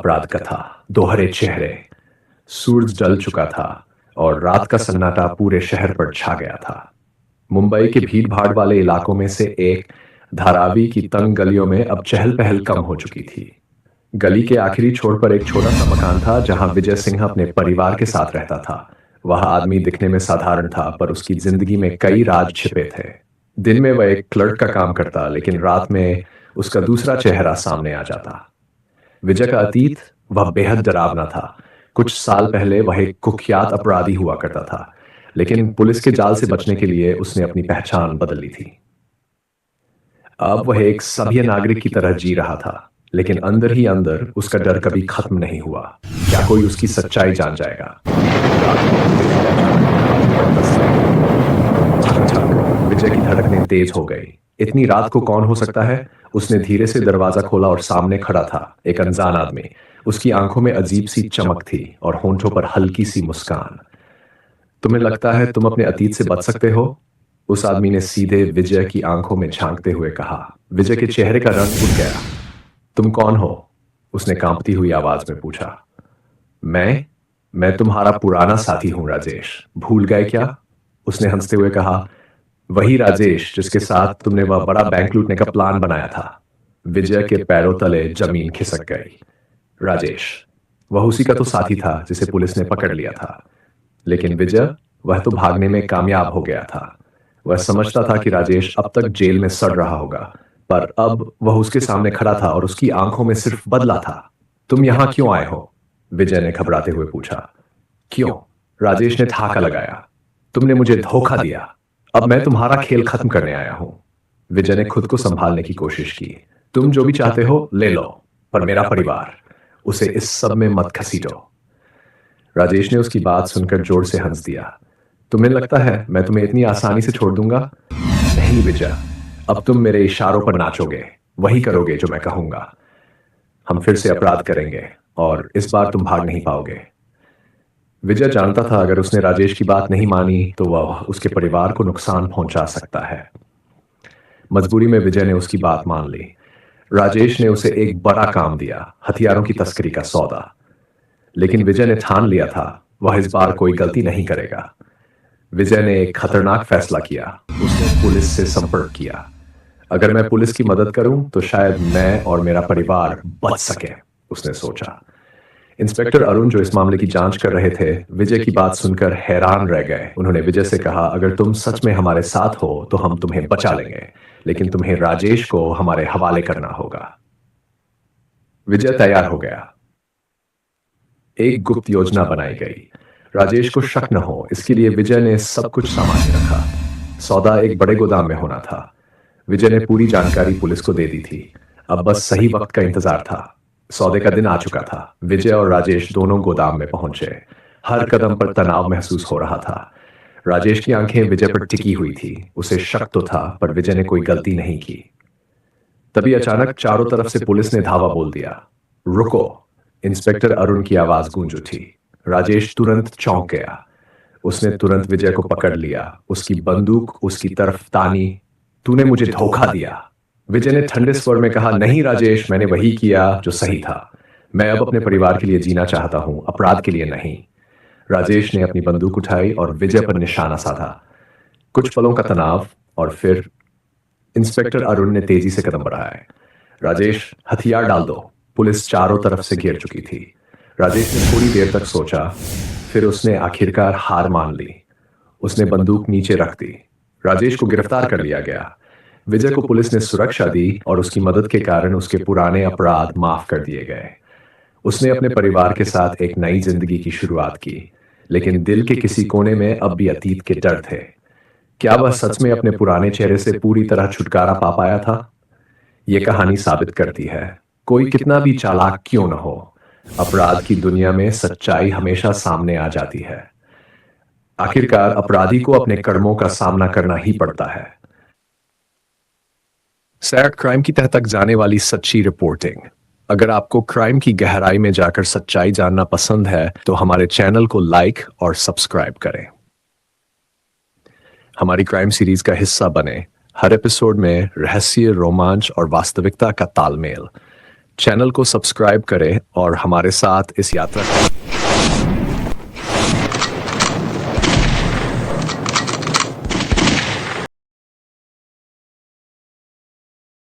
अपराध कथा। दोहरे चेहरे। सूरज ढल चुका था और रात का सन्नाटा पूरे शहर पर छा गया था। मुंबई के भीड़ भाड़ वाले इलाकों में से एक धारावी की तंग गलियों में अब चहल पहल कम हो चुकी थी। गली के आखिरी छोर पर एक छोटा सा मकान था जहां विजय सिंह अपने परिवार के साथ रहता था। वह आदमी दिखने में साधारण था, पर उसकी जिंदगी में कई राज छिपे थे। दिन में वह एक क्लर्क का काम करता, लेकिन रात में उसका दूसरा चेहरा सामने आ जाता। विजय का अतीत वह बेहद डरावना था। कुछ साल पहले वह एक कुख्यात अपराधी हुआ करता था, लेकिन पुलिस के जाल से बचने के लिए उसने अपनी पहचान बदल ली थी। अब वह एक सभ्य नागरिक की तरह जी रहा था, लेकिन अंदर ही अंदर उसका डर कभी खत्म नहीं हुआ। क्या कोई उसकी सच्चाई जान जाएगा? ठक ठक, विजय की धड़कनें तेज हो गई। इतनी रात को कौन हो सकता है? उसने धीरे से दरवाजा खोला और सामने खड़ा था एक अनजान आदमी। उसकी आंखों में अजीब सी चमक थी और होंठों पर हल्की सी मुस्कान। तुम्हें लगता है तुम अपने अतीत से बच सकते हो? उस आदमी ने सीधे विजय की आंखों में झांकते हुए कहा। विजय के चेहरे का रंग उठ गया। तुम कौन हो? उसने कांपती हुई आवाज में पूछा। मैं तुम्हारा पुराना साथी हूं, राजेश। भूल गए क्या? उसने हंसते हुए कहा। वही राजेश जिसके साथ तुमने वह बड़ा बैंक लूटने का प्लान बनाया था। विजय के पैरों तले जमीन खिसक गई। राजेश, वह उसी का तो साथी था जिसे पुलिस ने पकड़ लिया था। लेकिन विजय, वह तो भागने में कामयाब हो गया था। वह समझता था कि राजेश अब तक जेल में सड़ रहा होगा, पर अब वह उसके सामने खड़ा था और उसकी आंखों में सिर्फ बदला था। तुम यहां क्यों आए हो? विजय ने घबराते हुए पूछा। क्यों? राजेश ने ठहाका लगाया। तुमने मुझे धोखा दिया। अब मैं तुम्हारा खेल खत्म करने आया हूं। विजय ने खुद को संभालने की कोशिश की। तुम जो भी चाहते हो ले लो, पर मेरा परिवार, उसे इस सब में मत घसीटो। राजेश ने उसकी बात सुनकर जोर से हंस दिया। तुम्हें लगता है मैं तुम्हें इतनी आसानी से छोड़ दूंगा? नहीं विजय, अब तुम मेरे इशारों पर नाचोगे, वही करोगे जो मैं कहूंगा। हम फिर से अपराध करेंगे और इस बार तुम भाग नहीं पाओगे। विजय जानता था अगर उसने राजेश की बात नहीं मानी तो वह उसके परिवार को नुकसान पहुंचा सकता है। मजबूरी में विजय ने उसकी बात मान ली। राजेश ने उसे एक बड़ा काम दिया, हथियारों की तस्करी का सौदा। लेकिन विजय ने ठान लिया था वह इस बार कोई गलती नहीं करेगा। विजय ने एक खतरनाक फैसला किया। उसने पुलिस से संपर्क किया। अगर मैं पुलिस की मदद करूं तो शायद मैं और मेरा परिवार बच सके, उसने सोचा। इंस्पेक्टर अरुण, जो इस मामले की जांच कर रहे थे, विजय की बात सुनकर हैरान रह गए। उन्होंने विजय से कहा, अगर तुम सच में हमारे साथ हो तो हम तुम्हें बचा लेंगे, लेकिन तुम्हें राजेश को हमारे हवाले करना होगा। विजय तैयार हो गया। एक गुप्त योजना बनाई गई। राजेश को शक न हो, इसके लिए विजय ने सब कुछ सामान्य रखा। सौदा एक बड़े गोदाम में होना था। विजय ने पूरी जानकारी पुलिस को दे दी थी। अब बस सही वक्त का इंतजार था। सौदे का दिन आ चुका था। विजय और राजेश दोनों गोदाम में पहुंचे। हर कदम पर तनाव महसूस हो रहा था। राजेश की आंखें विजय पर टिकी हुई थी। उसे शक तो था, पर विजय ने कोई गलती नहीं की। तभी अचानक चारों तरफ से पुलिस ने धावा बोल दिया। रुको! इंस्पेक्टर अरुण की आवाज गूंज उठी। राजेश तुरंत चौंक गया। उसने तुरंत विजय को पकड़ लिया, उसकी बंदूक उसकी तरफ तानी। तूने मुझे धोखा दिया, विजय ने ठंडे स्वर में कहा। नहीं राजेश, मैंने वही किया जो सही था। मैं अब अपने परिवार के लिए जीना चाहता हूं, अपराध के लिए नहीं। राजेश ने अपनी बंदूक उठाई और विजय पर निशाना साधा। कुछ पलों का तनाव और फिर इंस्पेक्टर अरुण ने तेजी से कदम बढ़ाए। राजेश, हथियार डाल दो। पुलिस चारों तरफ से घेर चुकी थी। राजेश ने थोड़ी देर तक सोचा, फिर उसने आखिरकार हार मान ली। उसने बंदूक नीचे रख दी। राजेश को गिरफ्तार कर लिया गया। विजय को पुलिस ने सुरक्षा दी और उसकी मदद के कारण उसके पुराने अपराध माफ कर दिए गए। उसने अपने परिवार के साथ एक नई जिंदगी की शुरुआत की, लेकिन दिल के किसी कोने में अब भी अतीत के डर थे। क्या वह सच में अपने पुराने चेहरे से पूरी तरह छुटकारा पा पाया था? यह कहानी साबित करती है, कोई कितना भी चालाक क्यों न हो, अपराध की दुनिया में सच्चाई हमेशा सामने आ जाती है। आखिरकार अपराधी को अपने कर्मों का सामना करना ही पड़ता है। सैर क्राइम की तह तक जाने वाली सच्ची रिपोर्टिंग। अगर आपको क्राइम की गहराई में जाकर सच्चाई जानना पसंद है तो हमारे चैनल को लाइक और सब्सक्राइब करें। हमारी क्राइम सीरीज का हिस्सा बने। हर एपिसोड में रहस्य, रोमांच और वास्तविकता का तालमेल। चैनल को सब्सक्राइब करें और हमारे साथ इस यात्रा करें।